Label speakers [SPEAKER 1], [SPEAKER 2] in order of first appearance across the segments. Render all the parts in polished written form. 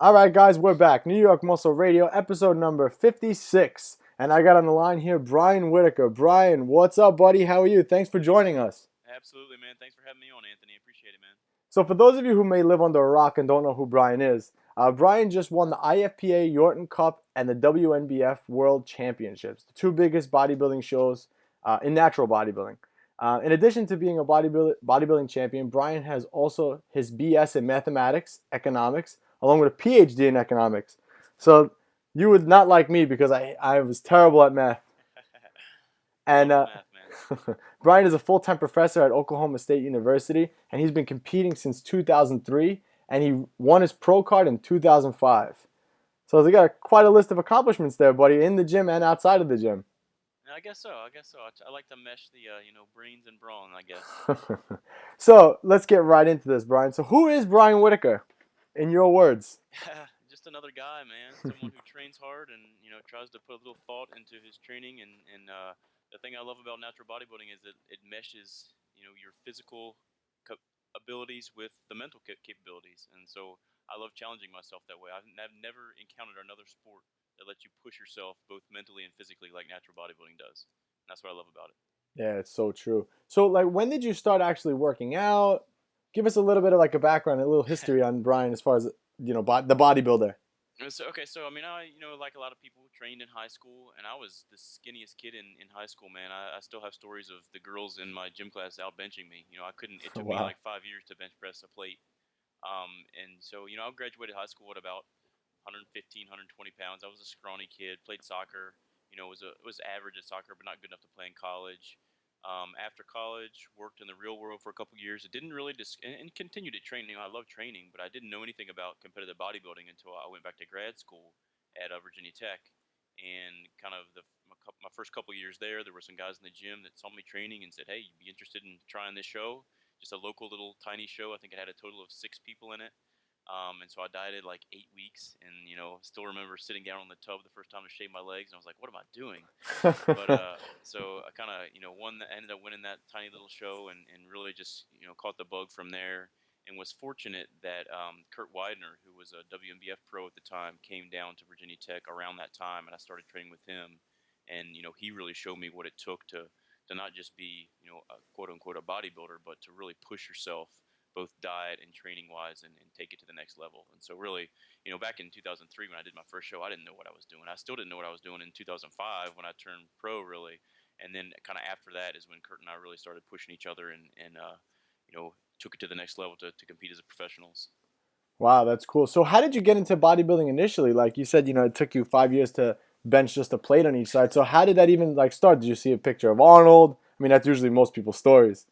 [SPEAKER 1] All right, guys, we're back. New York Muscle Radio, episode number 56. And I got on the line here Brian Whitaker. Brian, what's up, buddy? How are you? Thanks for joining us.
[SPEAKER 2] Absolutely, man. Thanks for having me on, Anthony. Appreciate it, man.
[SPEAKER 1] So, for those of you who may live under a rock and don't know who Brian is, Brian just won the IFPA Yorton Cup and the WNBF World Championships, the two biggest bodybuilding shows in natural bodybuilding. In addition to being a bodybuilding champion, Brian has also his BS in mathematics, economics, along with a PhD in economics. So you would not like me because I was terrible at math.
[SPEAKER 2] I
[SPEAKER 1] And
[SPEAKER 2] love the math, man.
[SPEAKER 1] Brian is a full-time professor at Oklahoma State University, and he's been competing since 2003, and he won his pro card in 2005. So he got quite a list of accomplishments there, buddy, in the gym and outside of the gym.
[SPEAKER 2] And I guess so. I guess so. I like to mesh the, brains and brawn, I guess.
[SPEAKER 1] So let's get right into this, Brian. So who is Brian Whitaker, in your words?
[SPEAKER 2] Just another guy, man. Someone who trains hard and, tries to put a little thought into his training. And the thing I love about natural bodybuilding is that it meshes, your physical abilities with the mental capabilities. And so I love challenging myself that way. I've never encountered another sport that lets you push yourself both mentally and physically like natural bodybuilding does. And that's what I love about it.
[SPEAKER 1] Yeah, it's so true. So, like, when did you start actually working out? Give us a little bit of like a background, a little history on Brian as far as the bodybuilder.
[SPEAKER 2] So I mean, like a lot of people, trained in high school, and I was the skinniest kid in high school, man. I still have stories of the girls in my gym class out benching me. I couldn't. It took me
[SPEAKER 1] Wow.
[SPEAKER 2] like 5 years to bench press a plate. And so I graduated high school at about 115, 120 pounds. I was a scrawny kid. Played soccer. Was average at soccer, but not good enough to play in college. After college, worked in the real world for a couple years. It didn't really and continued to train. I love training, but I didn't know anything about competitive bodybuilding until I went back to grad school at Virginia Tech. And kind of my first couple years there were some guys in the gym that saw me training and said, "Hey, you'd be interested in trying this show?" Just a local little tiny show. I think it had a total of 6 people in it. And so I dieted like 8 weeks, and still remember sitting down on the tub the first time to shave my legs, and I was like, "What am I doing?" But so I kind of ended up winning that tiny little show, and really just caught the bug from there, and was fortunate that Kurt Widener, who was a WNBF pro at the time, came down to Virginia Tech around that time, and I started training with him, and he really showed me what it took to not just be a quote unquote a bodybuilder, but to really push yourself both diet and training wise, and take it to the next level. And so really, back in 2003 when I did my first show, I didn't know what I was doing. I still didn't know what I was doing in 2005 when I turned pro, really. And then kind of after that is when Kurt and I really started pushing each other, and took it to the next level to compete as a professionals.
[SPEAKER 1] Wow, that's cool. So how did you get into bodybuilding initially? Like you said, it took you 5 years to bench just a plate on each side. So how did that even like start? Did you see a picture of Arnold? I mean, that's usually most people's stories.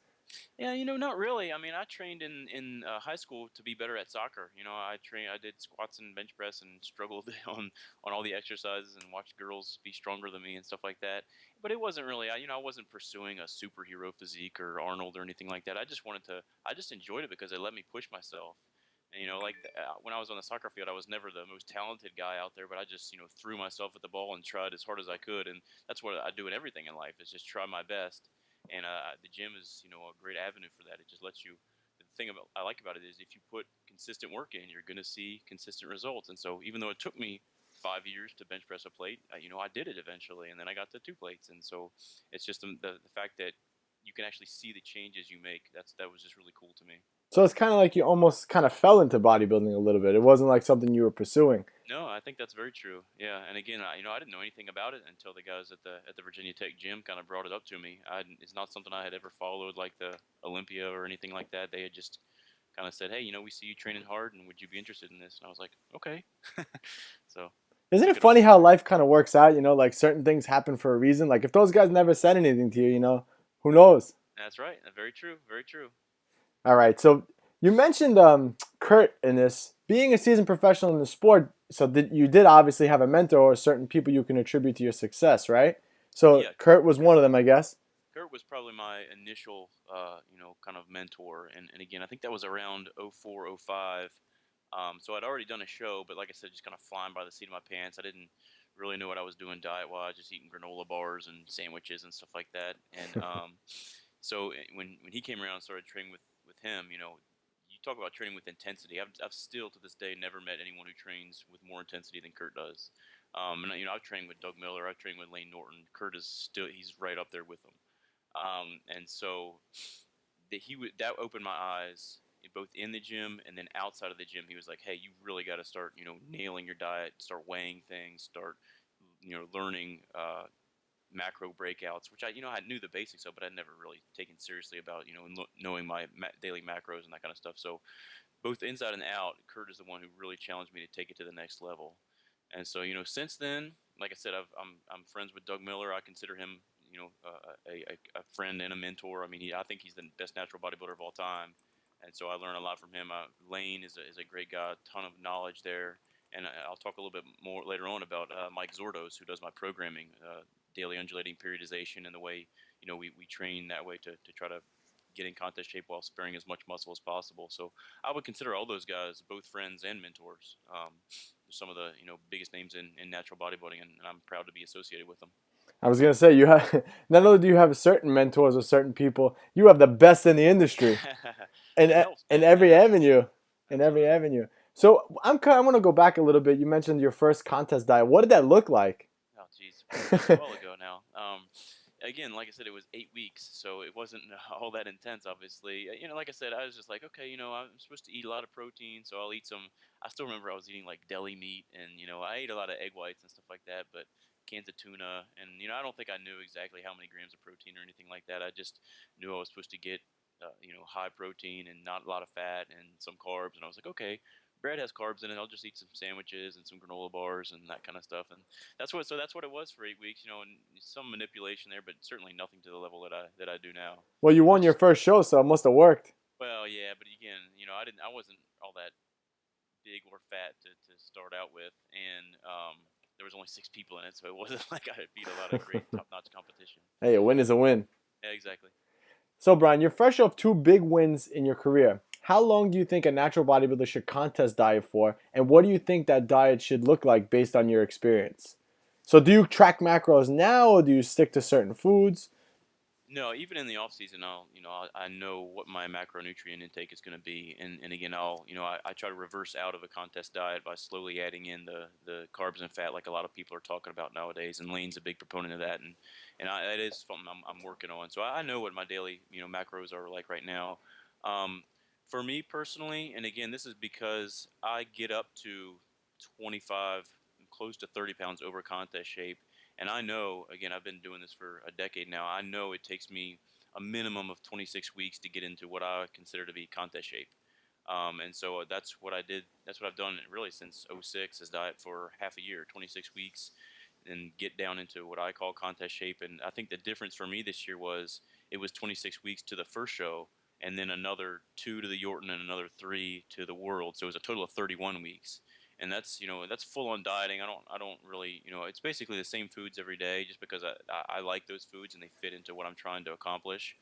[SPEAKER 2] Yeah, not really. I mean, I trained in high school to be better at soccer. I did squats and bench press and struggled on all the exercises and watched girls be stronger than me and stuff like that. But it wasn't really, I wasn't pursuing a superhero physique or Arnold or anything like that. I just enjoyed it because it let me push myself. And when I was on the soccer field, I was never the most talented guy out there, but I just threw myself at the ball and tried as hard as I could. And that's what I do in everything in life, is just try my best. And the gym is a great avenue for that. It just lets you. The thing I like about it is if you put consistent work in, you're going to see consistent results. And so even though it took me 5 years to bench press a plate, I did it eventually, and then I got to 2 plates. And so it's just the fact that you can actually see the changes you make. That was just really cool to me.
[SPEAKER 1] So it's kind of like you almost kind of fell into bodybuilding a little bit. It wasn't like something you were pursuing.
[SPEAKER 2] No, I think that's very true. Yeah, and again, I didn't know anything about it until the guys at the Virginia Tech gym kind of brought it up to me. It's not something I had ever followed, like the Olympia or anything like that. They had just kind of said, "Hey, we see you training hard, and would you be interested in this?" And I was like, "Okay." So
[SPEAKER 1] Isn't
[SPEAKER 2] took
[SPEAKER 1] it
[SPEAKER 2] it on.
[SPEAKER 1] funny how life kind of works out? Like certain things happen for a reason. Like if those guys never said anything to you, who knows?
[SPEAKER 2] That's right. Very true. Very true.
[SPEAKER 1] All right. So you mentioned Kurt in this being a seasoned professional in the sport. So you did obviously have a mentor or certain people you can attribute to your success, right? So
[SPEAKER 2] Yeah,
[SPEAKER 1] Kurt was one of them, I guess.
[SPEAKER 2] Kurt was probably my initial, kind of mentor, and again, I think that was around '04, '05. So I'd already done a show, but like I said, just kind of flying by the seat of my pants. I didn't really know what I was doing diet-wise, just eating granola bars and sandwiches and stuff like that. And so when he came around and started training with him, you talk about training with intensity. I've still to this day never met anyone who trains with more intensity than Kurt does. And I've trained with Doug Miller. I've trained with Lane Norton. Kurt is still he's right up there with them. And so that opened my eyes both in the gym and then outside of the gym. He was like, "Hey, you really got to start, nailing your diet, start weighing things, start, learning macro breakouts," which I knew the basics of, but I'd never really taken seriously about, knowing my daily macros and that kind of stuff. So both inside and out, Kurt is the one who really challenged me to take it to the next level. And so, since then, like I said, I'm friends with Doug Miller. I consider him, a friend and a mentor. I mean, I think he's the best natural bodybuilder of all time. And so I learn a lot from him. Lane is a great guy, a ton of knowledge there. And I'll talk a little bit more later on about Mike Zordos, who does my programming, daily undulating periodization, and the way, we train that way to try to get in contest shape while sparing as much muscle as possible. So I would consider all those guys both friends and mentors. Some of the biggest names in natural bodybuilding, and I'm proud to be associated with them.
[SPEAKER 1] I was gonna say you have not only do you have certain mentors or certain people, you have the best in the industry, in
[SPEAKER 2] Helps,
[SPEAKER 1] in
[SPEAKER 2] man.
[SPEAKER 1] every avenue, in every
[SPEAKER 2] Absolutely.
[SPEAKER 1] avenue. So I want to go back a little bit. You mentioned your first contest diet. What did that look like?
[SPEAKER 2] Oh, geez, it's a while ago now. Again, like I said, it was 8 weeks, so it wasn't all that intense. Obviously, like I said, I was just like, okay, I'm supposed to eat a lot of protein, so I'll eat some. I still remember I was eating like deli meat, and I ate a lot of egg whites and stuff like that, but cans of tuna, and I don't think I knew exactly how many grams of protein or anything like that. I just knew I was supposed to get, high protein and not a lot of fat and some carbs, and I was like, okay, bread has carbs in it. I'll just eat some sandwiches and some granola bars and that kind of stuff. And that's what it was for 8 weeks, and some manipulation there, but certainly nothing to the level that I do now.
[SPEAKER 1] Well, you won
[SPEAKER 2] Which
[SPEAKER 1] your first show, so it must have worked.
[SPEAKER 2] well, yeah, but again, I wasn't all that big or fat to start out with, and there was only 6 people in it, so it wasn't like I beat a lot of great top-notch competition.
[SPEAKER 1] Hey, a win is a win.
[SPEAKER 2] Yeah, exactly.
[SPEAKER 1] So, Brian, you're fresh off two big wins in your career. How long do you think a natural bodybuilder should contest diet for, and what do you think that diet should look like based on your experience? So, do you track macros now, or do you stick to certain foods?
[SPEAKER 2] No, even in the off season, I know what my macronutrient intake is going to be, and again, I try to reverse out of a contest diet by slowly adding in the carbs and fat, like a lot of people are talking about nowadays, and Lane's a big proponent of that, and that is something I'm working on. So I know what my daily macros are like right now. Um, for me personally, and again, this is because I get up to 25, close to 30 pounds over contest shape. And I know, again, I've been doing this for a decade now. I know it takes me a minimum of 26 weeks to get into what I consider to be contest shape. And so that's what I did. That's what I've done really since '06 is diet for half a year, 26 weeks, and get down into what I call contest shape. And I think the difference for me this year was it was 26 weeks to the first show, and then another 2 to the Yorton and another 3 to the World. So it was a total of 31 weeks. And that's full on dieting. I don't really it's basically the same foods every day just because I like those foods and they fit into what I'm trying to accomplish.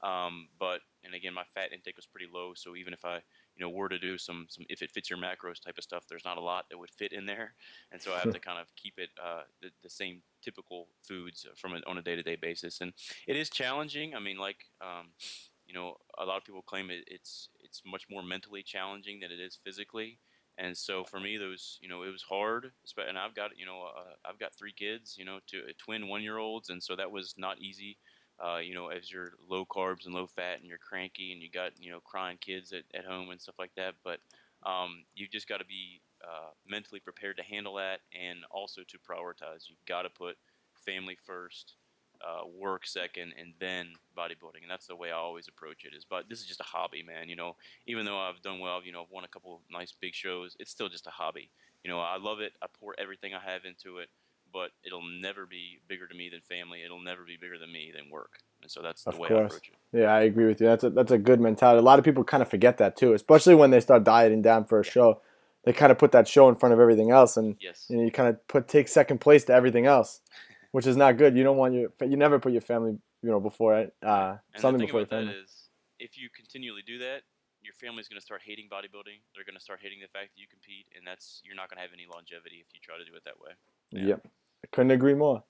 [SPEAKER 2] But and again, my fat intake was pretty low, so even if I were to do some if it fits your macros type of stuff, there's not a lot that would fit in there, and so I have to kind of keep it the same typical foods on a day-to-day basis, and it is challenging. I mean, like a lot of people claim it's much more mentally challenging than it is physically. And so for me, those it was hard, and I've got 3 kids, two twin 1-year-olds, and so that was not easy. As you're low carbs and low fat, and you're cranky, and you got crying kids at home and stuff like that. But you've just got to be mentally prepared to handle that, and also to prioritize. You've got to put family first, work second, and then bodybuilding. And that's the way I always approach it. But this is just a hobby, man. Even though I've done well, I've won a couple nice big shows. It's still just a hobby. I love it. I pour everything I have into it. But it'll never be bigger to me than family. It'll never be bigger than me than work. And so that's the
[SPEAKER 1] Of
[SPEAKER 2] way I
[SPEAKER 1] course.
[SPEAKER 2] approach it.
[SPEAKER 1] Yeah, I agree with you. That's a good mentality. A lot of people kind of forget that too, especially when they start dieting down for a
[SPEAKER 2] Yeah.
[SPEAKER 1] show. They kind of put that show in front of everything else, and
[SPEAKER 2] Yes.
[SPEAKER 1] you kind of take second place to everything else, which is not good. You don't want you never put your family before
[SPEAKER 2] Right. And the
[SPEAKER 1] something
[SPEAKER 2] thing
[SPEAKER 1] before your
[SPEAKER 2] about that
[SPEAKER 1] family.
[SPEAKER 2] is, if you continually do that, your family's going to start hating bodybuilding. They're going to start hating the fact that you compete, and you're not going to have any longevity if you try to do it that way. Yeah.
[SPEAKER 1] Yep, I couldn't agree more.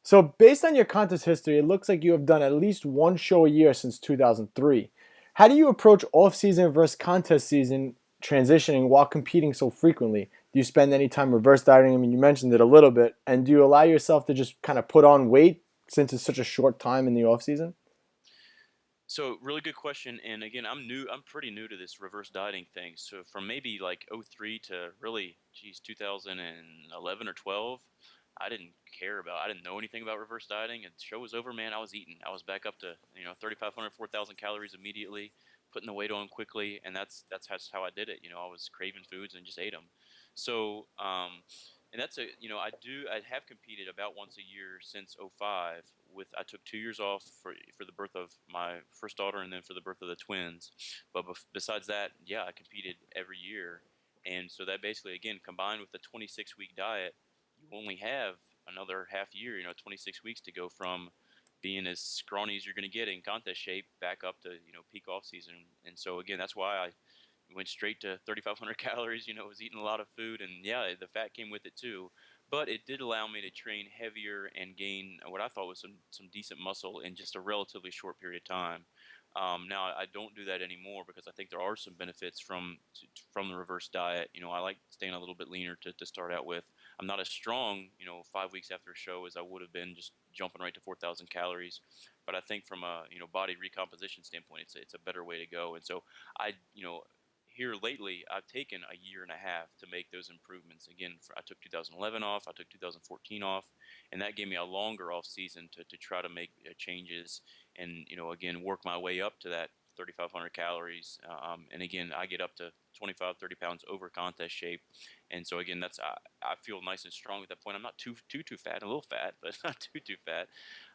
[SPEAKER 1] So, based on your contest history, it looks like you have done at least one show a year since 2003. How do you approach off-season versus contest season transitioning while competing so frequently? Do you spend any time reverse dieting? I mean, you mentioned it a little bit. And do you allow yourself to just kind of put on weight since it's such a short time in the off-season?
[SPEAKER 2] So really good question. And again, I'm pretty new to this reverse dieting thing. So from maybe like '03 to really, geez, 2011 or 12, I didn't know anything about reverse dieting. And the show was over, man. I was eating. I was back up to, 3,500, 4,000 calories immediately, putting the weight on quickly. And that's how I did it. I was craving foods and just ate them. So, and I have competed about once a year since '05. I took 2 years off for the birth of my first daughter and then for the birth of the twins. But besides that, yeah, I competed every year. And so that basically, again, combined with the 26-week diet, you only have another half year, 26 weeks to go from being as scrawny as you're going to get in contest shape back up to, peak off season. And so again, that's why I went straight to 3,500 calories. Was eating a lot of food, and yeah, the fat came with it too. But it did allow me to train heavier and gain what I thought was some decent muscle in just a relatively short period of time. Now I don't do that anymore because I think there are some benefits from the reverse diet. I like staying a little bit leaner to start out with. I'm not as strong, 5 weeks after a show as I would have been just jumping right to 4,000 calories. But I think from a body recomposition standpoint, it's a better way to go. And so I here lately, I've taken a year and a half to make those improvements. Again, I took 2011 off, I took 2014 off, and that gave me a longer off season to try to make changes and, again, work my way up to that 3,500 calories. And again, I get up to 25, 30 pounds over contest shape. And so again, I feel nice and strong at that point. I'm not too fat, a little fat, but not too fat.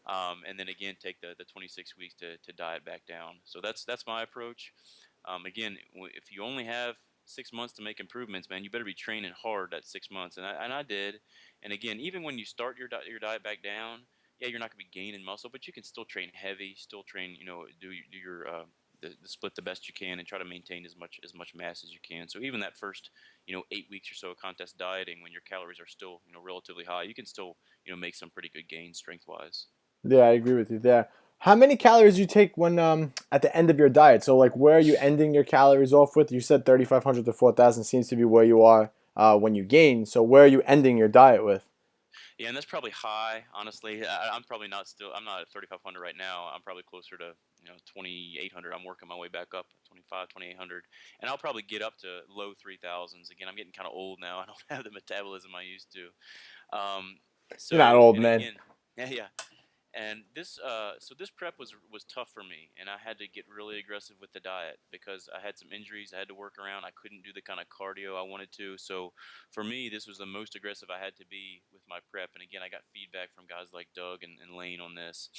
[SPEAKER 2] And then again, take the 26 weeks to diet back down. So that's my approach. Again, if you only have 6 months to make improvements, man, you better be training hard that 6 months. And I did. And again, even when you start your diet back down, yeah, you're not going to be gaining muscle, but you can still train heavy, still train, do your the split the best you can, and try to maintain as much mass as you can. So even that first 8 weeks or so of contest dieting, when your calories are still relatively high, you can still make some pretty good gains strength wise.
[SPEAKER 1] Yeah, I agree with you there. How many calories do you take when at the end of your diet? So like where are you ending your calories off with? You said 3,500 to 4,000 seems to be where you are when you gain. So where are you ending your diet with?
[SPEAKER 2] Yeah, and that's probably high, honestly. I'm probably not still. I'm not at 3,500 right now. I'm probably closer to 2,800. I'm working my way back up, 25, 2,800, and I'll probably get up to low 3,000s. Again, I'm getting kind of old now. I don't have the metabolism I used to. Um,
[SPEAKER 1] You're not
[SPEAKER 2] so
[SPEAKER 1] old,
[SPEAKER 2] and
[SPEAKER 1] man.
[SPEAKER 2] again, yeah. And this prep was tough for me, and I had to get really aggressive with the diet because I had some injuries I had to work around. I couldn't do the kind of cardio I wanted to. So for me, this was the most aggressive I had to be with my prep. And again, I got feedback from guys like Doug and Lane on this.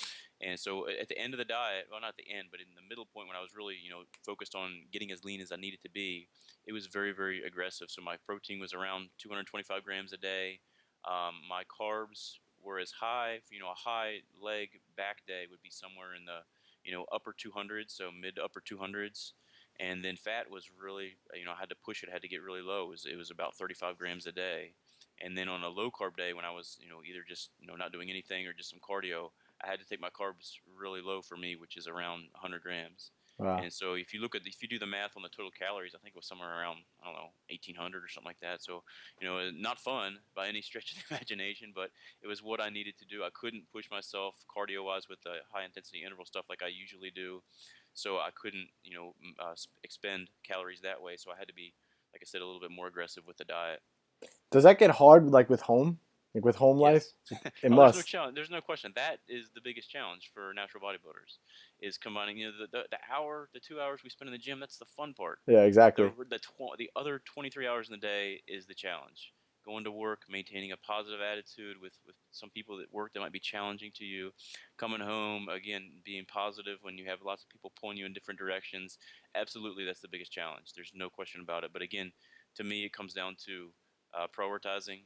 [SPEAKER 2] And so at the end of the diet, well, not the end, but in the middle point when I was really focused on getting as lean as I needed to be, it was very, very aggressive. So my protein was around 225 grams a day. My carbs were as high, a high leg back day would be somewhere in the, upper 200s, so mid to upper 200s. And then fat was really, I had to push it, had to get really low. It was about 35 grams a day. And then on a low carb day when I was, either just, not doing anything or just some cardio, I had to take my carbs really low for me, which is around 100 grams.
[SPEAKER 1] Wow.
[SPEAKER 2] And so if you do the math on the total calories, I think it was somewhere around, I don't know, 1,800 or something like that. So, not fun by any stretch of the imagination, but it was what I needed to do. I couldn't push myself cardio wise with the high intensity interval stuff like I usually do. So I couldn't, expend calories that way. So I had to be, like I said, a little bit more aggressive with the diet.
[SPEAKER 1] Does that get hard like with home? Like with home life?
[SPEAKER 2] Yes.
[SPEAKER 1] It
[SPEAKER 2] Oh, there's no
[SPEAKER 1] must.
[SPEAKER 2] challenge. There's no question. That is the biggest challenge for natural bodybuilders, is combining the hour, the 2 hours we spend in the gym. That's the fun part.
[SPEAKER 1] Yeah,
[SPEAKER 2] The
[SPEAKER 1] exactly.
[SPEAKER 2] the other 23 hours in the day is the challenge. Going to work, maintaining a positive attitude with some people at work that might be challenging to you. Coming home, again, being positive when you have lots of people pulling you in different directions. Absolutely, that's the biggest challenge. There's no question about it. But again, to me, it comes down to prioritizing.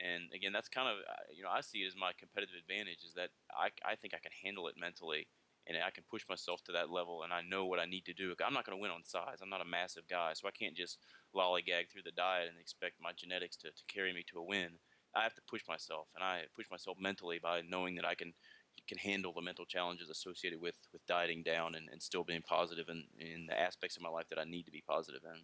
[SPEAKER 2] And again, that's kind of, I see it as my competitive advantage is that I think I can handle it mentally and I can push myself to that level and I know what I need to do. I'm not going to win on size. I'm not a massive guy, so I can't just lollygag through the diet and expect my genetics to carry me to a win. I have to push myself, and I push myself mentally by knowing that I can, can handle the mental challenges associated with dieting down and still being positive in the aspects of my life that I need to be positive in.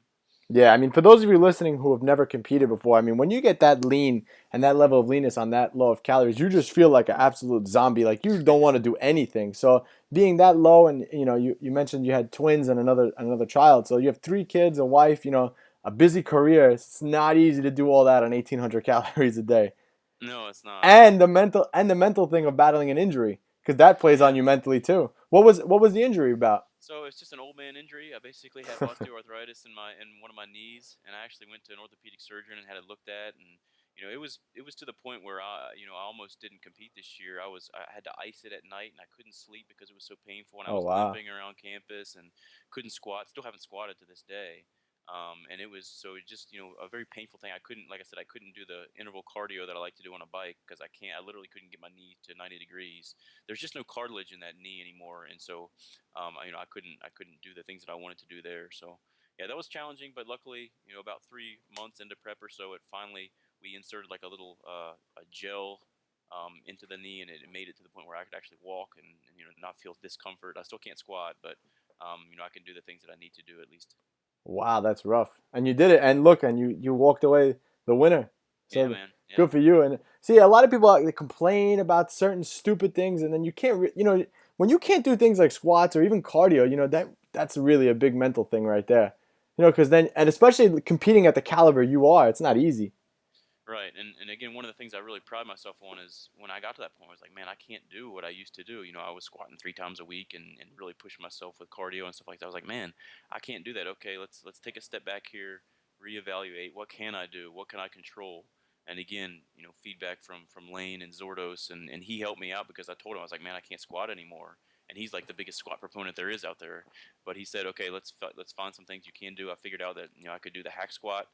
[SPEAKER 1] Yeah, I mean, for those of you listening who have never competed before, I mean, when you get that lean and that level of leanness on that low of calories, you just feel like an absolute zombie. Like you don't want to do anything. So being that low, and you mentioned you had twins and another child, so you have 3 kids, a wife, a busy career. It's not easy to do all that on 1,800 calories a day,
[SPEAKER 2] No, it's not.
[SPEAKER 1] and the mental thing of battling an injury because that plays on
[SPEAKER 2] Yeah.
[SPEAKER 1] you mentally too. What was the injury about?
[SPEAKER 2] So it's just an old man injury. I basically have osteoarthritis in one of my knees, and I actually went to an orthopedic surgeon and had it looked at, and it was to the point where I almost didn't compete this year. I had to ice it at night, and I couldn't sleep because it was so painful, and I
[SPEAKER 1] Oh
[SPEAKER 2] was
[SPEAKER 1] wow.
[SPEAKER 2] limping around campus and couldn't squat. Still haven't squatted to this day. And it was so just a very painful thing. I couldn't, like I said, I couldn't do the interval cardio that I like to do on a bike because I can't. I literally couldn't get my knee to 90 degrees. There's just no cartilage in that knee anymore, and so I couldn't do the things that I wanted to do there. So yeah, that was challenging, but luckily, about 3 months into prep or so, we inserted like a little a gel into the knee, and it made it to the point where I could actually walk and not feel discomfort. I still can't squat, but I can do the things that I need to do at least.
[SPEAKER 1] Wow, that's rough. And you did it, and look, and you walked away the winner.
[SPEAKER 2] Yeah,
[SPEAKER 1] So
[SPEAKER 2] man. Yeah.
[SPEAKER 1] good for you. And see, a lot of people they complain about certain stupid things, and then you can't, when you can't do things like squats or even cardio, that's really a big mental thing right there. Because then, and especially competing at the caliber you are, it's not easy.
[SPEAKER 2] Right, and again, one of the things I really pride myself on is when I got to that point, I was like, man, I can't do what I used to do. I was squatting 3 times a week and really pushing myself with cardio and stuff like that. I was like, man, I can't do that. Okay, let's take a step back here, reevaluate. What can I do? What can I control? And again, feedback from Lane and Zordos, and he helped me out because I told him I was like, man, I can't squat anymore. And he's like the biggest squat proponent there is out there. But he said, okay, let's find some things you can do. I figured out that I could do the hack squat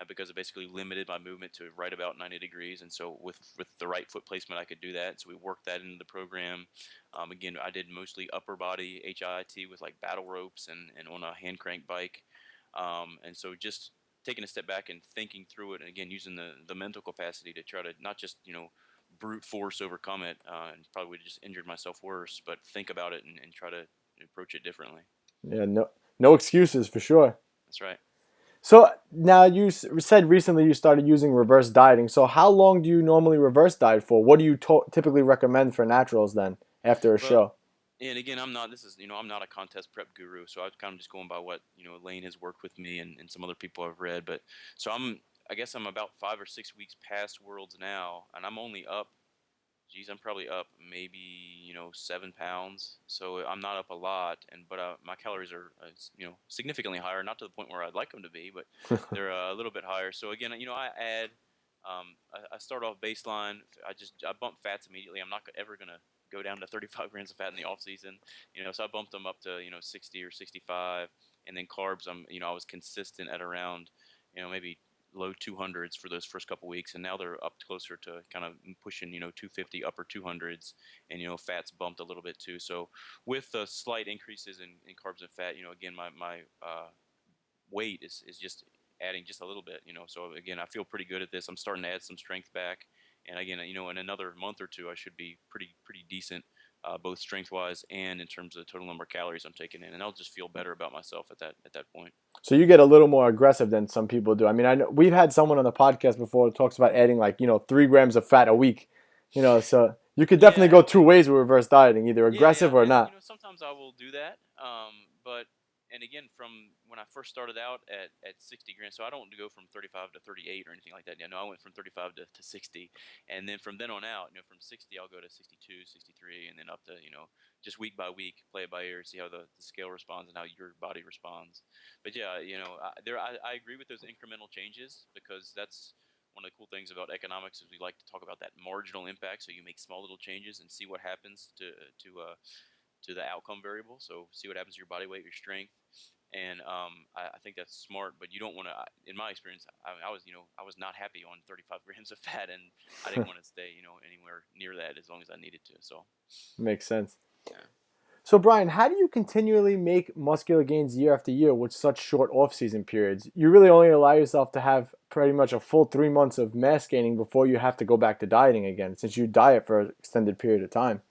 [SPEAKER 2] because it basically limited my movement to right about 90 degrees. And so with the right foot placement, I could do that. So we worked that into the program. Again, I did mostly upper body HIIT with like battle ropes and on a hand crank bike. And so just taking a step back and thinking through it, and again, using the mental capacity to try to not just, brute force overcome it, and probably would have just injured myself worse, but think about it and try to approach it differently.
[SPEAKER 1] Yeah, no excuses for sure.
[SPEAKER 2] That's right.
[SPEAKER 1] So now you said recently you started using reverse dieting. So how long do you normally reverse diet for? What do you typically recommend for naturals then after a
[SPEAKER 2] Well,
[SPEAKER 1] show?
[SPEAKER 2] and again, I'm not a contest prep guru, so I'm kind of just going by what, Lane has worked with me and some other people I've read. But so I guess I'm about 5 or 6 weeks past Worlds now, and I'm only up, geez, I'm probably up maybe, 7 pounds. So I'm not up a lot, but my calories are, significantly higher, not to the point where I'd like them to be, but they're a little bit higher. So again, I add, I start off baseline. I bump fats immediately. I'm not ever gonna go down to 35 grams of fat in the off season, so I bumped them up to 60 or 65, and then carbs. I was consistent at around maybe low 200s for those first couple weeks, and now they're up closer to kind of pushing 250 upper 200s, and fats bumped a little bit too. So with the slight increases in carbs and fat, again my weight is just adding just a little bit. So again, I feel pretty good at this. I'm starting to add some strength back, and again, in another month or two, I should be pretty decent, both strength wise and in terms of the total number of calories I'm taking in, and I'll just feel better about myself at that point.
[SPEAKER 1] So you get a little more aggressive than some people do. I mean, I know we've had someone on the podcast before that talks about adding like 3 grams of fat a week. So you could definitely
[SPEAKER 2] Yeah,
[SPEAKER 1] go two ways with reverse dieting, either
[SPEAKER 2] yeah,
[SPEAKER 1] aggressive or
[SPEAKER 2] and
[SPEAKER 1] not.
[SPEAKER 2] sometimes I will do that. But and again, from when I first started out at 60 grams, so I don't go from 35 to 38 or anything like that. No, I went from 35 to 60, and then from then on out, from 60 I'll go to 62, 63, and then up to just week by week, play it by ear, see how the scale responds and how your body responds. But yeah, I agree with those incremental changes because that's one of the cool things about economics is we like to talk about that marginal impact. So you make small little changes and see what happens to the outcome variable. So see what happens to your body weight, your strength, and I think that's smart. But you don't want to. In my experience, I was not happy on 35 grams of fat, and I didn't want to stay anywhere near that as long as I needed to. So
[SPEAKER 1] Makes sense.
[SPEAKER 2] yeah.
[SPEAKER 1] So Brian, how do you continually make muscular gains year after year with such short off-season periods? You really only allow yourself to have pretty much a full 3 months of mass gaining before you have to go back to dieting again, since you diet for an extended period of time.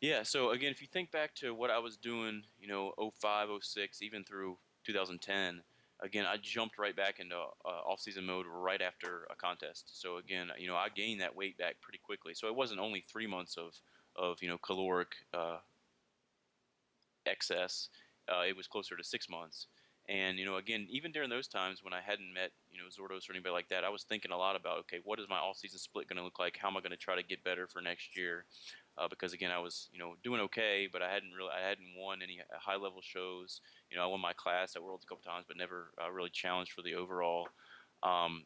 [SPEAKER 2] Yeah. So again, if you think back to what I was doing, '05, '06, even through 2010, again, I jumped right back into off-season mode right after a contest. So again, I gained that weight back pretty quickly. So it wasn't only 3 months of caloric excess. It was closer to 6 months. And again, even during those times when I hadn't met Zordos or anybody like that, I was thinking a lot about, okay, what is my off-season split going to look like? How am I going to try to get better for next year? Because again, I was doing okay, but I hadn't won any high-level shows. I won my class at Worlds a couple times, but never really challenged for the overall.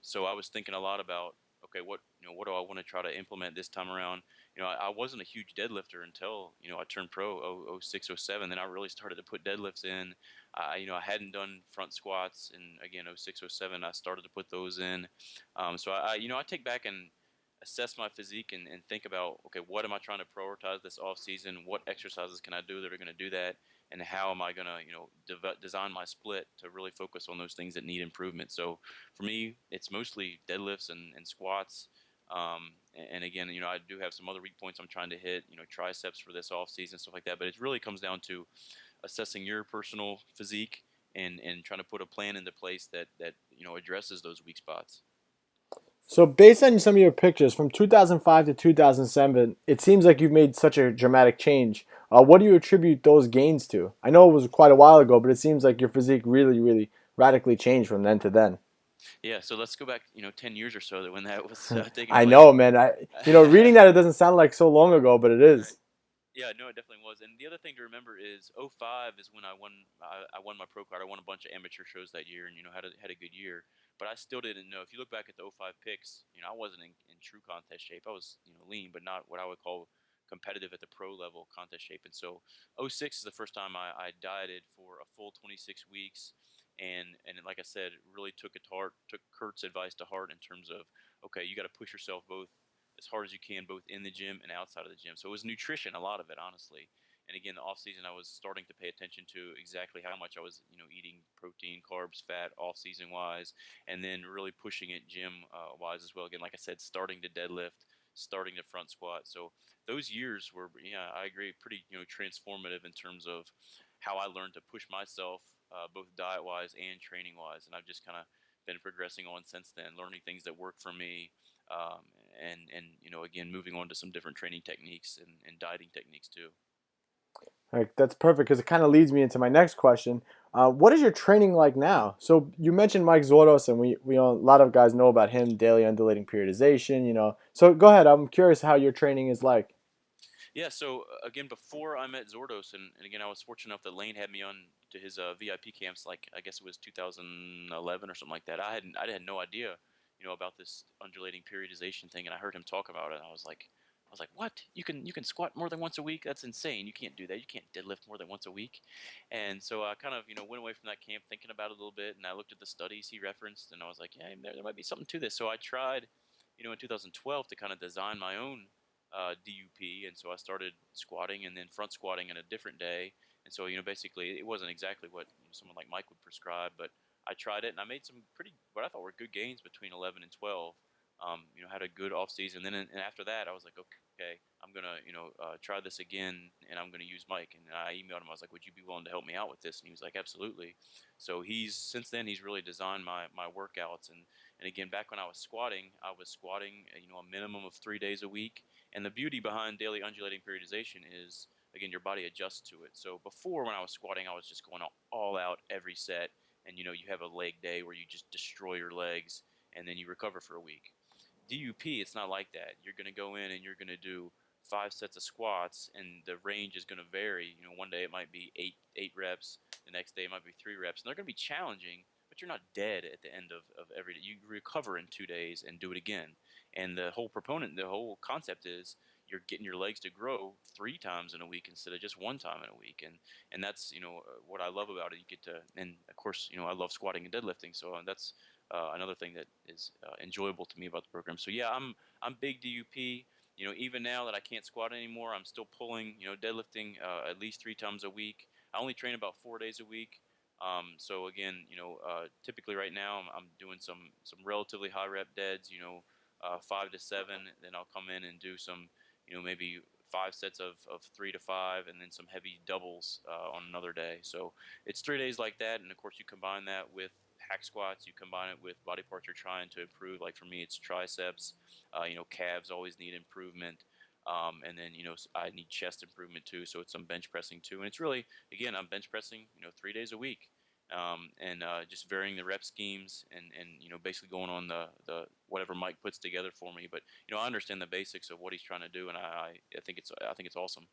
[SPEAKER 2] So I was thinking a lot about, okay, what do I want to try to implement this time around? I wasn't a huge deadlifter until I turned pro '06, '07. Then I really started to put deadlifts in. I hadn't done front squats, and again '06, '07, I started to put those in. So I take back and assess my physique and think about, okay, what am I trying to prioritize this off season? What exercises can I do that are going to do that? And how am I going to design my split to really focus on those things that need improvement? So for me, it's mostly deadlifts and squats. And again, I do have some other weak points I'm trying to hit, triceps for this off season, stuff like that. But it really comes down to assessing your personal physique and trying to put a plan into place that addresses those weak spots.
[SPEAKER 1] So based on some of your pictures from 2005 to 2007, it seems like you've made such a dramatic change. What do you attribute those gains to? I know it was quite a while ago, but it seems like your physique really, really radically changed from then to then.
[SPEAKER 2] Yeah, so let's go back, 10 years or so that when that was taking
[SPEAKER 1] I
[SPEAKER 2] place.
[SPEAKER 1] know, man. Reading that, it doesn't sound like so long ago, but it
[SPEAKER 2] Right.
[SPEAKER 1] is.
[SPEAKER 2] Yeah, no, it definitely was. And the other thing to remember is '05 is when I won my pro card. I won a bunch of amateur shows that year and had a good year. But I still didn't know. If you look back at the '05 picks, I wasn't in true contest shape. I was, lean, but not what I would call competitive at the pro level contest shape. And so '06 is the first time I dieted for a full 26 weeks. And like I said, really took it to heart, took Kurt's advice to heart in terms of, okay, you got to push yourself both as hard as you can, both in the gym and outside of the gym. So it was nutrition, a lot of it, honestly. And again, the off season, I was starting to pay attention to exactly how much I was, eating protein, carbs, fat, off season wise, and then really pushing it gym wise as well. Again, like I said, starting to deadlift, starting to front squat. So those years were, yeah, I agree, pretty, transformative in terms of how I learned to push myself, both diet wise and training wise. And I've just kind of been progressing on since then, learning things that work for me, um, and again moving on to some different training techniques and dieting techniques too.
[SPEAKER 1] Like that's perfect because it kind of leads me into my next question. What is your training like now? So you mentioned Mike Zordos, and we a lot of guys know about him, daily undulating periodization. So go ahead. I'm curious how your training is like.
[SPEAKER 2] Yeah, so again, before I met Zordos, and again, I was fortunate enough that Lane had me on to his VIP camps, like I guess it was 2011 or something like that. I had no idea, about this undulating periodization thing, and I heard him talk about it, and I was like, what? You can squat more than once a week? That's insane. You can't do that. You can't deadlift more than once a week. And so I kind of went away from that camp thinking about it a little bit, and I looked at the studies he referenced, and I was like, yeah, there might be something to this. So I tried, in 2012 to kind of design my own DUP, and so I started squatting and then front squatting in a different day. And so basically, it wasn't exactly what someone like Mike would prescribe, but I tried it and I made some pretty what I thought were good gains between 11 and 12. Had a good off season. And after that, I was like, okay, I'm gonna try this again, and I'm gonna use Mike. And I emailed him. I was like, would you be willing to help me out with this? And he was like, absolutely. So he's since then he's really designed my workouts. And again, back when I was squatting a minimum of 3 days a week. And the beauty behind daily undulating periodization is, again, your body adjusts to it. So before, when I was squatting, I was just going all out every set. And you have a leg day where you just destroy your legs and then you recover for a week. DUP, it's not like that. You're going to go in and you're going to do 5 sets of squats, and the range is going to vary. One day it might be eight reps, the next day it might be 3 reps, and they're going to be challenging. But you're not dead at the end of every day. You recover in 2 days and do it again. And the whole concept is you're getting your legs to grow 3 times in a week instead of just 1 time in a week. And that's what I love about it. You get to, and of course I love squatting and deadlifting. So that's another thing that is enjoyable to me about the program. So yeah, I'm big DUP. Even now that I can't squat anymore, I'm still pulling. Deadlifting at least 3 times a week. I only train about 4 days a week. So again, typically right now I'm doing some relatively high rep deads. 5 to 7. Then I'll come in and do some, maybe 5 sets of 3 to 5, and then some heavy doubles on another day. So it's 3 days like that, and of course you combine that with hack squats. You combine it with body parts you're trying to improve. Like for me, it's triceps. Calves always need improvement. And then I need chest improvement too, so it's some bench pressing too. And it's really, again, I'm bench pressing 3 days a week, and just varying the rep schemes, and basically going on the whatever Mike puts together for me. But I understand the basics of what he's trying to do, and I think it's awesome.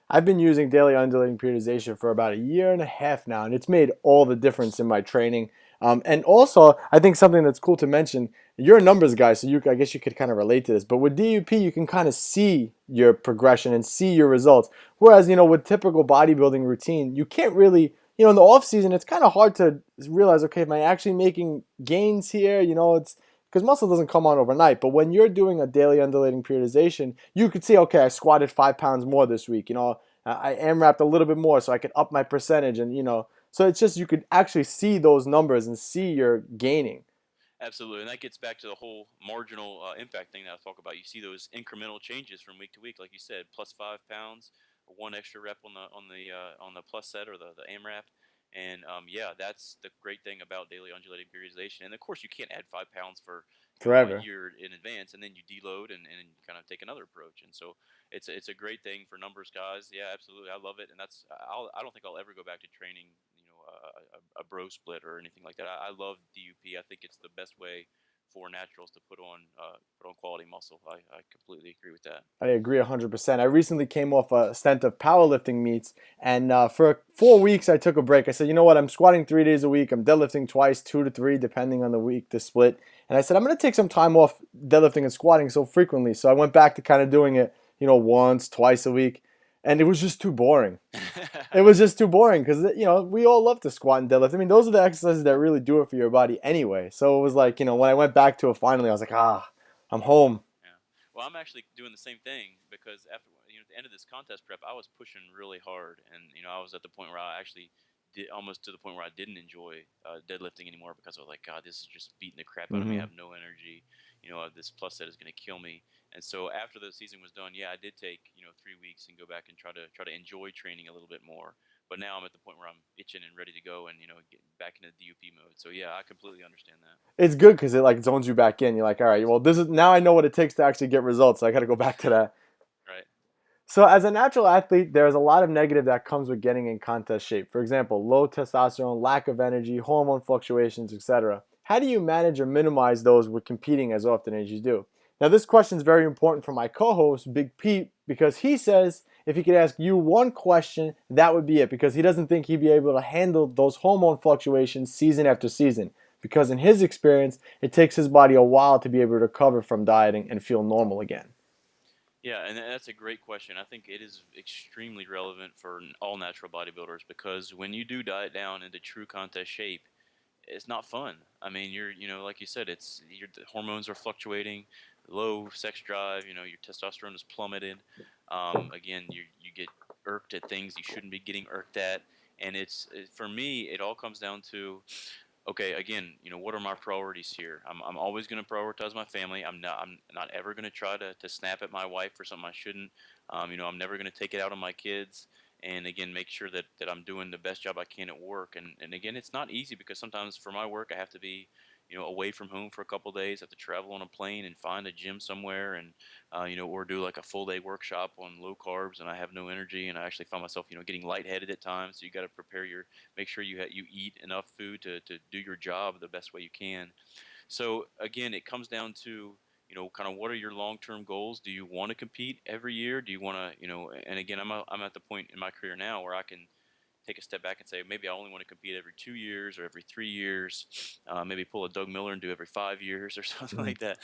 [SPEAKER 1] I've been using daily undulating periodization for about a year and a half now, and it's made all the difference in my training. And also, I think something that's cool to mention, you're a numbers guy, so I guess you could kind of relate to this. But with DUP, you can kind of see your progression and see your results. Whereas, with typical bodybuilding routine, you can't really, in the off season, it's kind of hard to realize, okay, am I actually making gains here? It's because muscle doesn't come on overnight. But when you're doing a daily undulating periodization, you could see, okay, I squatted 5 pounds more this week. I AMRAPed a little bit more so I could up my percentage, and so it's just you could actually see those numbers and see you're gaining.
[SPEAKER 2] Absolutely, and that gets back to the whole marginal impact thing that I talk about. You see those incremental changes from week to week, like you said, plus 5 pounds, one extra rep on the plus set or the AMRAP, and yeah, that's the great thing about daily undulating periodization. And of course, you can't add 5 pounds for a
[SPEAKER 1] Forever.
[SPEAKER 2] year in advance, and then you deload and kind of take another approach. And so it's a great thing for numbers guys. Yeah, absolutely, I love it, and I don't think I'll ever go back to training a bro split or anything like that. I love DUP. I think it's the best way for naturals to put on quality muscle. I completely agree with that.
[SPEAKER 1] I agree 100%. I recently came off a stint of powerlifting meets, and for 4 weeks I took a break. I said, you know what, I'm squatting 3 days a week. I'm deadlifting twice, 2 to 3, depending on the week, the split. And I said, I'm going to take some time off deadlifting and squatting so frequently. So I went back to kind of doing it, once, twice a week. And it was just too boring. It was just too boring because, we all love to squat and deadlift. I mean, those are the exercises that really do it for your body anyway. So it was like, when I went back to it finally, I was like, I'm home.
[SPEAKER 2] Yeah. Well, I'm actually doing the same thing because after at the end of this contest prep, I was pushing really hard, and I was at the point where I actually did almost to the point where I didn't enjoy deadlifting anymore because I was like, God, this is just beating the crap out of me. I
[SPEAKER 1] Hmm.
[SPEAKER 2] have no energy. This plus set is going to kill me. And so after the season was done, yeah, I did take 3 weeks and go back and try to enjoy training a little bit more. But now I'm at the point where I'm itching and ready to go and get back into DUP mode. So yeah, I completely understand that.
[SPEAKER 1] It's good because it like zones you back in. You're like, all right, well, this is now I know what it takes to actually get results. So I got to go back to that.
[SPEAKER 2] Right.
[SPEAKER 1] So as a natural athlete, there's a lot of negative that comes with getting in contest shape. For example, low testosterone, lack of energy, hormone fluctuations, etc. How do you manage or minimize those with competing as often as you do? Now, this question is very important for my co-host, Big Pete, because he says if he could ask you one question, that would be it, because he doesn't think he'd be able to handle those hormone fluctuations season after season. Because in his experience, it takes his body a while to be able to recover from dieting and feel normal again.
[SPEAKER 2] Yeah, and that's a great question. I think it is extremely relevant for all natural bodybuilders because when you do diet down into true contest shape, it's not fun. I mean, like you said, the hormones are fluctuating, low sex drive. Your testosterone is plummeted. Again, you get irked at things you shouldn't be getting irked at, and for me, it all comes down to okay, again, what are my priorities here? I'm always going to prioritize my family. I'm not ever going to try to snap at my wife for something I shouldn't. I'm never going to take it out on my kids. And again, make sure that I'm doing the best job I can at work. And again, it's not easy because sometimes for my work, I have to be, away from home for a couple days. I have to travel on a plane and find a gym somewhere, and or do like a full day workshop on low carbs, and I have no energy, and I actually find myself, getting lightheaded at times. So you got to make sure you eat enough food to do your job the best way you can. So again, it comes down to kind of what are your long-term goals? Do you want to compete every year? Do you want to, and again, I'm at the point in my career now where I can take a step back and say maybe I only want to compete every 2 years or every 3 years, maybe pull a Doug Miller and do every 5 years or something
[SPEAKER 1] Mhm.
[SPEAKER 2] like that.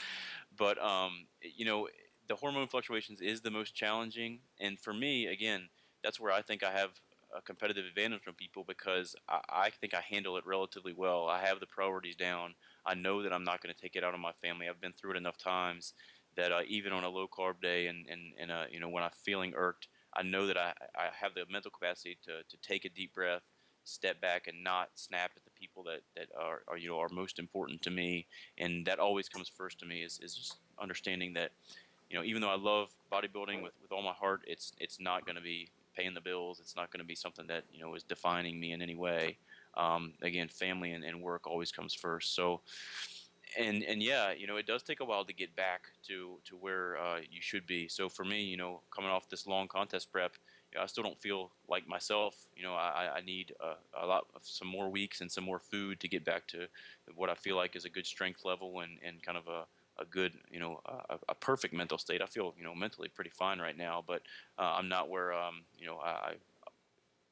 [SPEAKER 2] But the hormone fluctuations is the most challenging, and for me, again, that's where I think I have a competitive advantage from people because I think I handle it relatively well. I have the priorities down. I know that I'm not going to take it out on my family. I've been through it enough times that even on a low carb day and when I'm feeling irked, I know that I have the mental capacity to take a deep breath, step back, and not snap at the people that are most important to me. And that always comes first to me is just understanding that even though I love bodybuilding with all my heart, it's not going to be paying the bills. It's not going to be something that is defining me in any way. Again, family and work always comes first. So, and yeah, it does take a while to get back to where you should be. So for me, coming off this long contest prep, I still don't feel like myself. I need some more weeks and some more food to get back to what I feel like is a good strength level and kind of a good, a perfect mental state. I feel, mentally pretty fine right now, but I'm not where, I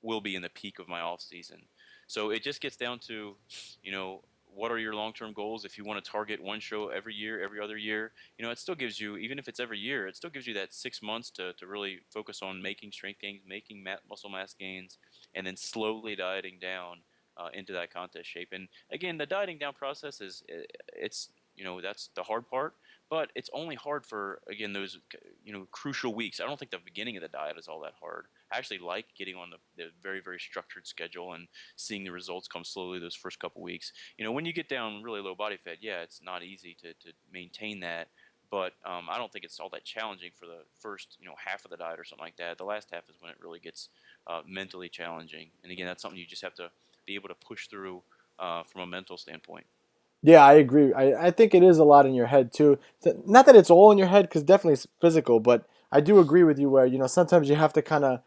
[SPEAKER 2] will be in the peak of my off season. So it just gets down to, you know, what are your long-term goals? If you want to target one show every year, every other year, it still gives you, even if it's every year, it still gives you that 6 months to really focus on making strength gains, making muscle mass gains, and then slowly dieting down into that contest shape. And again, the dieting down process it's, that's the hard part, but it's only hard for, again, those, crucial weeks. I don't think the beginning of the diet is all that hard. I actually like getting on the very, very structured schedule and seeing the results come slowly those first couple weeks. When you get down really low body fat, yeah, it's not easy to maintain that. But I don't think it's all that challenging for the first, half of the diet or something like that. The last half is when it really gets mentally challenging. And again, that's something you just have to be able to push through from a mental standpoint.
[SPEAKER 1] Yeah, I agree. I think it is a lot in your head too. Not that it's all in your head, because definitely it's physical, but I do agree with you where, sometimes you have to kind of,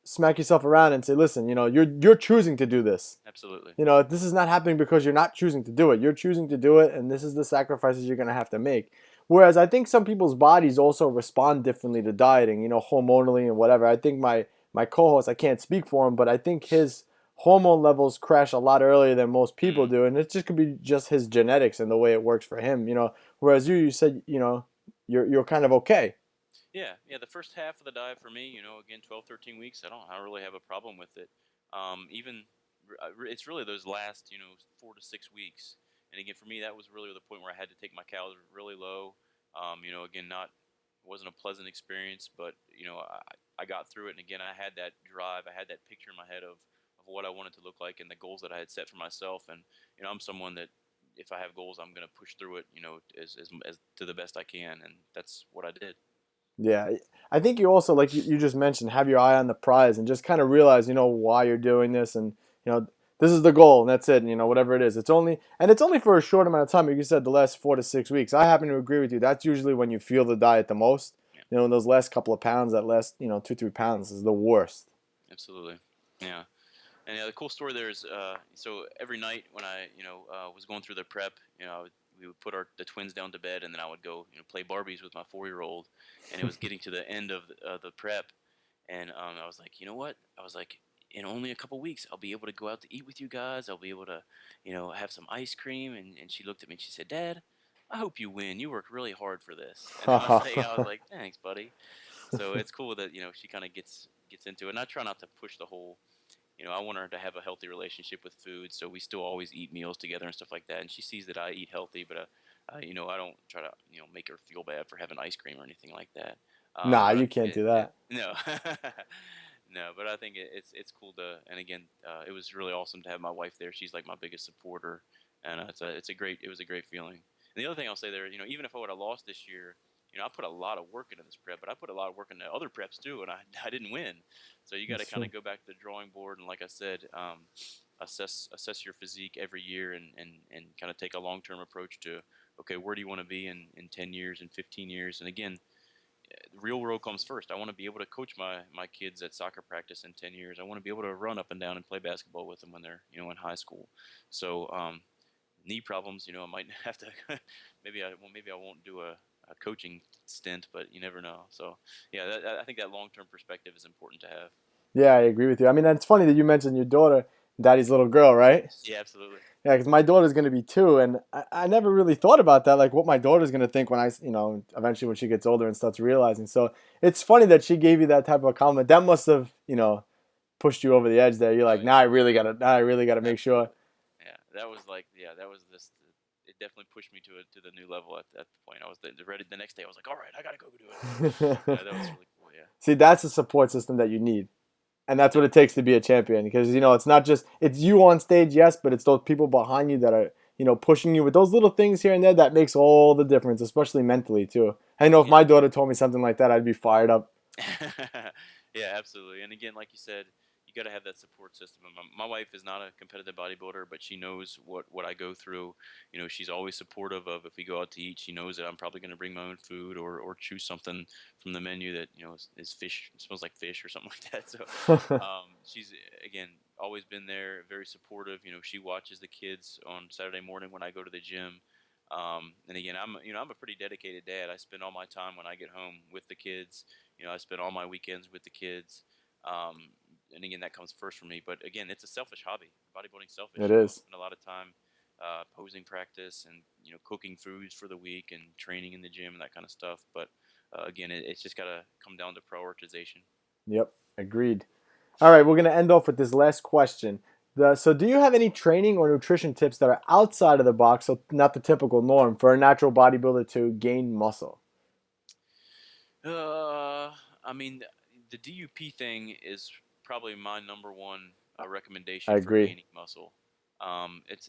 [SPEAKER 1] smack yourself around and say, listen, you're choosing to do this.
[SPEAKER 2] Absolutely.
[SPEAKER 1] This is not happening because you're not choosing to do it. You're choosing to do it, and this is the sacrifices you're going to have to make. Whereas I think some people's bodies also respond differently to dieting, hormonally and whatever. I think my co-host, I can't speak for him, but I think his hormone levels crash a lot earlier than most people do, and it just could be just his genetics and the way it works for him. Whereas you said, you're kind of okay.
[SPEAKER 2] Yeah. The first half of the diet for me, again, 12, 13 weeks, I don't really have a problem with it. Even it's really those last, 4 to 6 weeks. And again, for me, that was really the point where I had to take my calories really low. Again, it wasn't a pleasant experience, but I got through it. And again, I had that drive, I had that picture in my head of what I wanted to look like and the goals that I had set for myself. And I'm someone that, if I have goals, I'm going to push through it, as to the best I can, and that's what I did.
[SPEAKER 1] Yeah, I think you also, like you just mentioned, have your eye on the prize and just kind of realize, why you're doing this, and this is the goal, and that's it. Whatever it is, it's only for a short amount of time. Like you said, the last 4 to 6 weeks. I happen to agree with you. That's usually when you feel the diet the most.
[SPEAKER 2] Yeah.
[SPEAKER 1] In those last couple of pounds, that last 2-3 pounds is the worst.
[SPEAKER 2] Absolutely. Yeah. And the cool story there is, so every night when I, was going through the prep, we would put the twins down to bed, and then I would go, play Barbies with my 4-year-old, and it was getting to the end of the prep, and I was like, you know what? I was like, in only a couple weeks, I'll be able to go out to eat with you guys. I'll be able to, have some ice cream. And she looked at me and she said, Dad, I hope you win. You worked really hard for this. And I was like, thanks, buddy. So it's cool that, she kind of gets into it. And I try not to push the whole, I want her to have a healthy relationship with food, so we still always eat meals together and stuff like that. And she sees that I eat healthy, but I don't try to make her feel bad for having ice cream or anything like that.
[SPEAKER 1] Nah,
[SPEAKER 2] But
[SPEAKER 1] you can't do that.
[SPEAKER 2] no, no. But I think it's cool to, and again, it was really awesome to have my wife there. She's like my biggest supporter, and it was a great feeling. And the other thing I'll say there, even if I would have lost this year, I put a lot of work into this prep, but I put a lot of work into other preps too, and I didn't win. So you got to kind of go back to the drawing board, and like I said, assess your physique every year, and kind of take a long term approach to, okay, where do you want to be in 10 years and 15 years? And again, the real world comes first. I want to be able to coach my kids at soccer practice in 10 years. I want to be able to run up and down and play basketball with them when they're in high school. So knee problems, I might have to maybe I won't do a coaching stint, but you never know. So yeah, I think that long term perspective is important to have.
[SPEAKER 1] Yeah, I agree with you. I mean, it's funny that you mentioned your daughter, Daddy's little girl, right?
[SPEAKER 2] Yeah, absolutely.
[SPEAKER 1] Yeah, because my daughter's going to be 2, and I never really thought about that, like what my daughter's going to think when eventually when she gets older and starts realizing. So it's funny that she gave you that type of comment. That must have, pushed you over the edge there. You're like,
[SPEAKER 2] Yeah.
[SPEAKER 1] now I really gotta make sure.
[SPEAKER 2] Yeah, that was like, yeah, that was this. It definitely pushed me to the new level at the point. I was ready the next day. I was like, all right, I gotta go do it. Yeah, that was really cool. Yeah.
[SPEAKER 1] See, that's the support system that you need. And that's what it takes to be a champion, because it's not just, it's you on stage, yes, but it's those people behind you that are pushing you with those little things here and there, that makes all the difference, especially mentally too. I know if
[SPEAKER 2] Yeah.
[SPEAKER 1] my daughter told me something like that, I'd be fired up.
[SPEAKER 2] Yeah, absolutely. And again, like you said, you got to have that support system. And my wife is not a competitive bodybuilder, but she knows what I go through. She's always supportive of if we go out to eat. She knows that I'm probably going to bring my own food or choose something from the menu that is fish, smells like fish or something like that. So she's again always been there, very supportive. She watches the kids on Saturday morning when I go to the gym. And again, I'm a pretty dedicated dad. I spend all my time when I get home with the kids. I spend all my weekends with the kids. Um, and again, that comes first for me. But again, it's a selfish hobby. Bodybuilding's selfish.
[SPEAKER 1] It
[SPEAKER 2] I
[SPEAKER 1] is.
[SPEAKER 2] spend a lot of time posing practice and cooking foods for the week and training in the gym and that kind of stuff. But again, it's just got to come down to prioritization.
[SPEAKER 1] Yep, agreed. All right, we're gonna end off with this last question. So, do you have any training or nutrition tips that are outside of the box, so not the typical norm, for a natural bodybuilder to gain muscle?
[SPEAKER 2] I mean, the DUP thing is probably my number one
[SPEAKER 1] I
[SPEAKER 2] recommendation for
[SPEAKER 1] agree.
[SPEAKER 2] gaining muscle. It's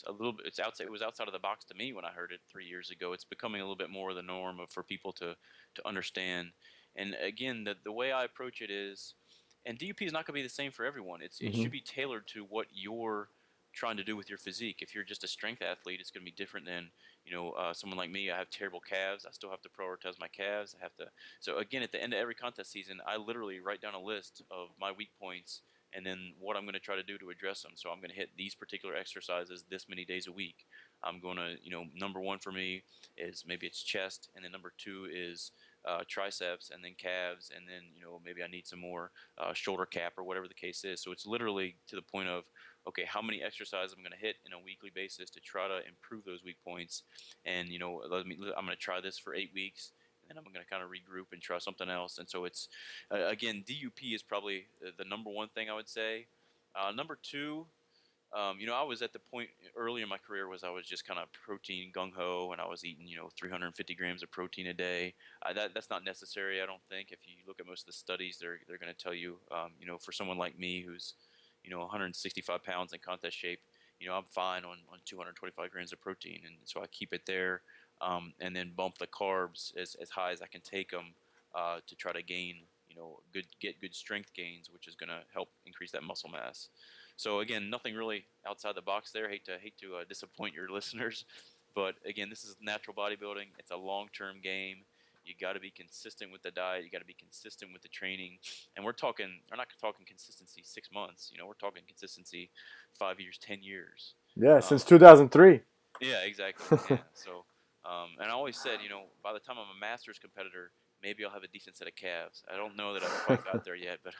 [SPEAKER 2] a little bit, it's outside, it was outside of the box to me when I heard it 3 years ago. It's becoming a little bit more of the norm for people to understand. And again, the way I approach it is, and DUP is not going to be the same for everyone. It
[SPEAKER 1] Hmm.
[SPEAKER 2] should be tailored to what you're trying to do with your physique. If you're just a strength athlete, it's going to be different than someone like me. I have terrible calves. I still have to prioritize my calves. I have to. So again, at the end of every contest season, I literally write down a list of my weak points and then what I'm going to try to do to address them. So I'm going to hit these particular exercises this many days a week. I'm going to, number one for me is maybe it's chest, and then number two is triceps, and then calves, and then maybe I need some more shoulder cap or whatever the case is. So it's literally to the point of, okay, how many exercises I'm going to hit in a weekly basis to try to improve those weak points, and I'm going to try this for 8 weeks, and then I'm going to kind of regroup and try something else. And so it's again, DUP is probably the number one thing I would say. Number two, I was at the point early in my career was I was just kind of protein gung ho, and I was eating 350 grams of protein a day. That's not necessary, I don't think. If you look at most of the studies, they're going to tell you, for someone like me who's 165 pounds in contest shape, I'm fine on 225 grams of protein, and so I keep it there, and then bump the carbs as high as I can take them to try to gain get good strength gains, which is going to help increase that muscle mass. So again, nothing really outside the box there. Hate to disappoint your listeners, but again, this is natural bodybuilding. It's a long-term game. You got to be consistent with the diet. You got to be consistent with the training, and we're not talking consistency 6 months. We're talking consistency 5 years, 10 years.
[SPEAKER 1] Yeah, since
[SPEAKER 2] Um,
[SPEAKER 1] 2003.
[SPEAKER 2] yeah, exactly. Yeah. So, and I always said, by the time I'm a masters competitor, maybe I'll have a decent set of calves. I don't know that I've quite got there yet, but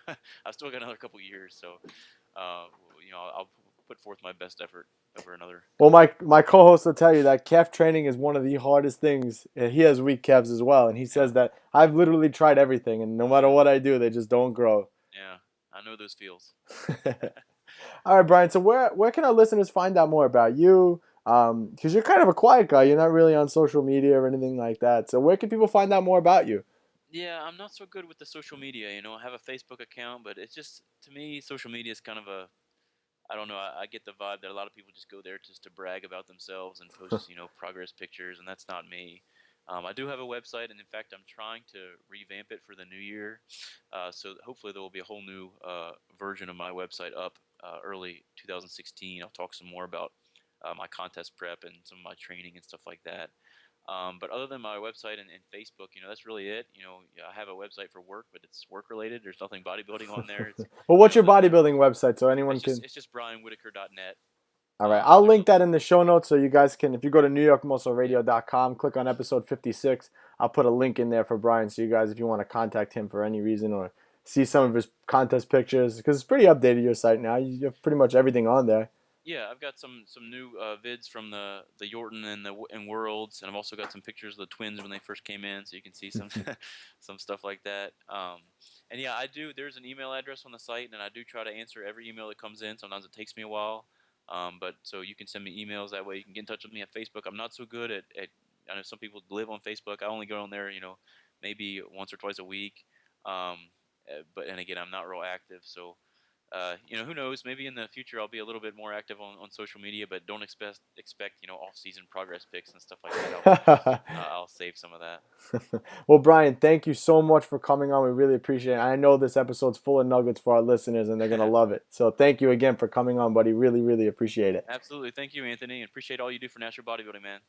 [SPEAKER 2] I've still got another couple years. So, uh, I'll put forth my best effort over another
[SPEAKER 1] Well,
[SPEAKER 2] couple
[SPEAKER 1] my co-host will tell you that calf training is one of the hardest things. He has weak calves as well, and he
[SPEAKER 2] Yeah.
[SPEAKER 1] says that I've literally tried everything, and no matter
[SPEAKER 2] Yeah.
[SPEAKER 1] what I do, they just don't grow.
[SPEAKER 2] Yeah. I know those feels.
[SPEAKER 1] All right, Brian. So where can our listeners find out more about you? Because you're kind of a quiet guy. You're not really on social media or anything like that. So where can people find out more about you?
[SPEAKER 2] Yeah, I'm not so good with the social media. I have a Facebook account, but it's just to me, social media is kind of a I don't know. I get the vibe that a lot of people just go there just to brag about themselves and post, progress pictures, and that's not me. I do have a website, and in fact, I'm trying to revamp it for the new year. So hopefully, there will be a whole new version of my website up early 2016. I'll talk some more about my contest prep and some of my training and stuff like that. But other than my website and Facebook, that's really it. Yeah, I have a website for work, but it's work related. There's nothing bodybuilding on there. It's
[SPEAKER 1] Well, what's your
[SPEAKER 2] the
[SPEAKER 1] bodybuilding website so anyone
[SPEAKER 2] it's just
[SPEAKER 1] can?
[SPEAKER 2] it's just brianwhitaker.net.
[SPEAKER 1] All right,
[SPEAKER 2] And
[SPEAKER 1] I'll
[SPEAKER 2] there's
[SPEAKER 1] link that in the show notes so you guys can, if you go to newyorkmuscleradio.com, click on episode 56. I'll put a link in there for Brian so you guys, if you want to contact him for any reason or see some of his contest pictures, because it's pretty updated, your site now. You have pretty much everything on there.
[SPEAKER 2] yeah, I've got some new vids from the Yorton and Worlds, and I've also got some pictures of the twins when they first came in, so you can see some some stuff like that. And yeah, I do. There's an email address on the site, and I do try to answer every email that comes in. Sometimes it takes me a while, but so you can send me emails that way. You can get in touch with me at Facebook. I'm not so good at I know some people live on Facebook. I only go on there, maybe once or twice a week. But and again, I'm not real active, so. who knows? Maybe in the future I'll be a little bit more active on social media, but don't expect off-season progress pics and stuff like that. I'll save some of that.
[SPEAKER 1] Well, Brian, thank you so much for coming on. We really appreciate it. I know this episode's full of nuggets for our listeners, and they're going to love it. So thank you again for coming on, buddy. Really, really appreciate it.
[SPEAKER 2] Absolutely. Thank you, Anthony, and appreciate all you do for natural bodybuilding, man.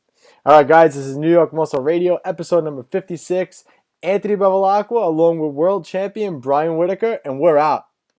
[SPEAKER 1] All right, guys, this is New York Muscle Radio, episode number 56. Anthony Bevilacqua, along with world champion Brian Whitaker, and we're out.